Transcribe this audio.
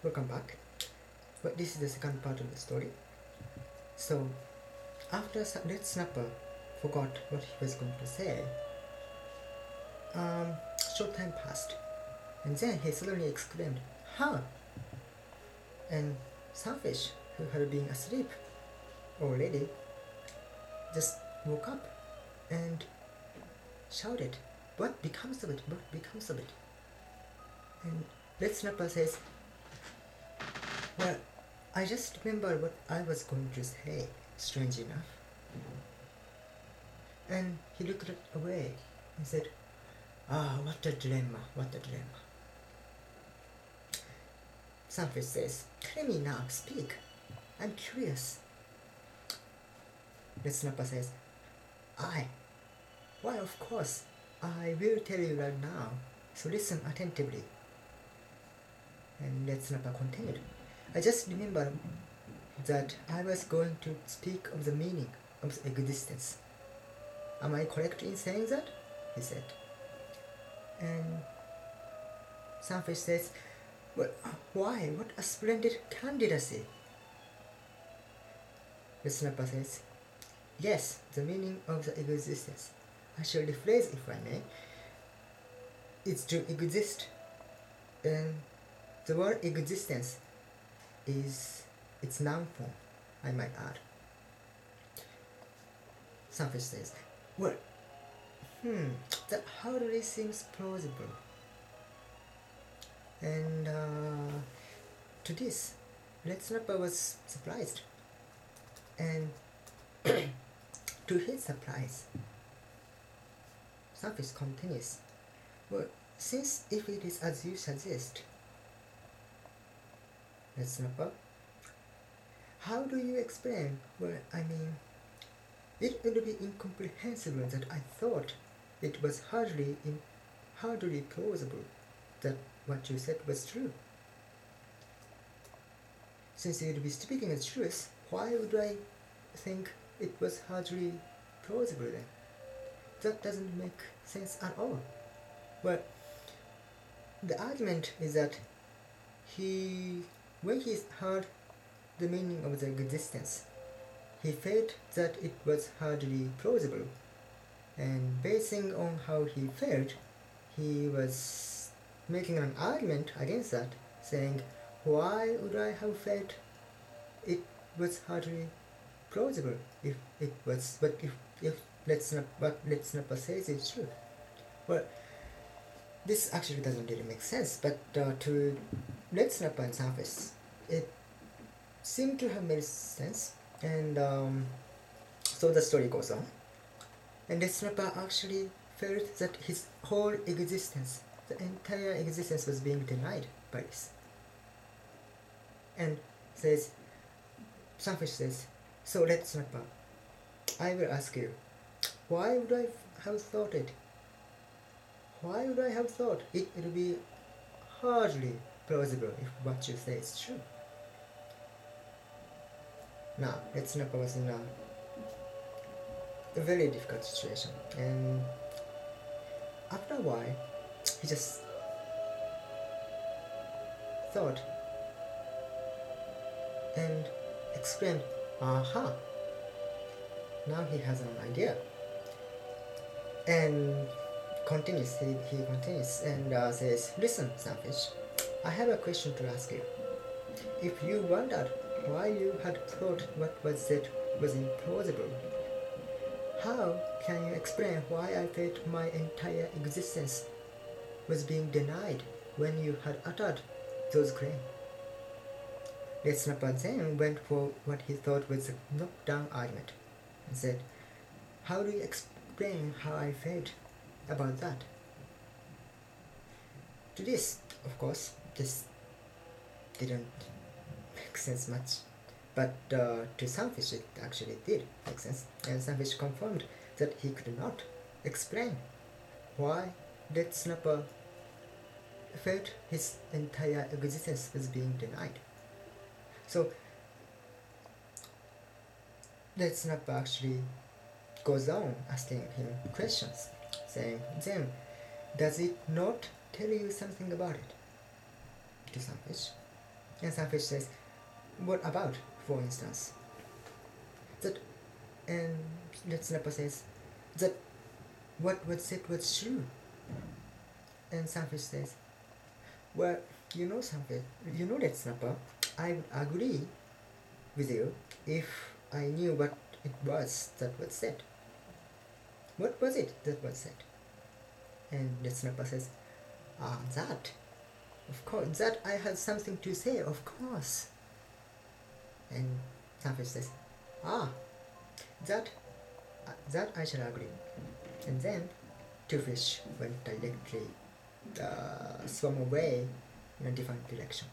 Welcome back. Well, this is the second part of the story. So, after Red Snapper forgot what he was going to say, short time passed, and then he suddenly exclaimed, "Huh!" And Sunfish, who had been asleep already, just woke up and shouted, "What becomes of it? What becomes of it?" And Red Snapper says, "Well, I just remembered what I was going to say, strange enough." And he looked away and said, "Ah, what a dilemma, what a dilemma." Sunfish says, "Tell me now, speak. I'm curious." Red Snapper says, Why, of course, I will tell you right now, so listen attentively." And Red Snapper continued, "I just remembered that I was going to speak of the meaning of existence. Am I correct in saying that?" he said. And Sunfish says, "Well, why? What a splendid candidacy." The Snapper says, "Yes, the meaning of the existence. I shall rephrase if I may. It's to exist, and the word existence is its noun form, I might add." Sunfish says, "Well, that hardly seems plausible." And to this, Red Snapper was surprised. And to his surprise, Sunfish continues, "Well, since if it is as you suggest, Red Snapper, how do you explain? Well, I mean, it would be incomprehensible that I thought it was hardly plausible that what you said was true. Since you'd be speaking the truth, why would I think it was hardly plausible then? That doesn't make sense at all." Well, the argument is that when he heard the meaning of the existence, he felt that it was hardly plausible, and basing on how he felt, he was making an argument against that, saying, "Why would I have felt it was hardly plausible if it was, but if what Let's Snapper says is true?" Well, this actually doesn't really make sense, but to Red Snapper and Sunfish, it seemed to have made sense, and so the story goes on. And Red Snapper actually felt that his whole existence, the entire existence, was being denied by this. And Sunfish says, "So Red Snapper, I will ask you, why would I have thought it? Why would I have thought it would be hardly plausible if what you say is true?" Now, Red Snapper was in a very difficult situation, and after a while, he just thought and exclaimed, "Aha! Now he has an idea." And he continues and says, "Listen, Sunfish, I have a question to ask you. If you wondered why you had thought what was said was implausible, how can you explain why I felt my entire existence was being denied when you had uttered those claims?" Red Snapper then went for what he thought was a knockdown argument and said, "How do you explain how I felt about that?" To this, of course, this didn't make sense much, but to Sunfish it actually did make sense, and Sunfish confirmed that he could not explain why Red Snapper felt his entire existence was being denied. So Red Snapper actually goes on asking him questions, saying, "Then, does it not tell you something about it?" To Sunfish. And Sunfish says, what about, for instance? That and that Snapper says that what was said was true. And Sunfish says, well, something. You know that Snapper. I would agree with you if I knew what it was that was said. What was it that was said? And the Snapper says, that. Of course, that I had something to say, of course. And Sunfish says, ah, that, that I shall agree. And then two fish went directly swam away in a different direction.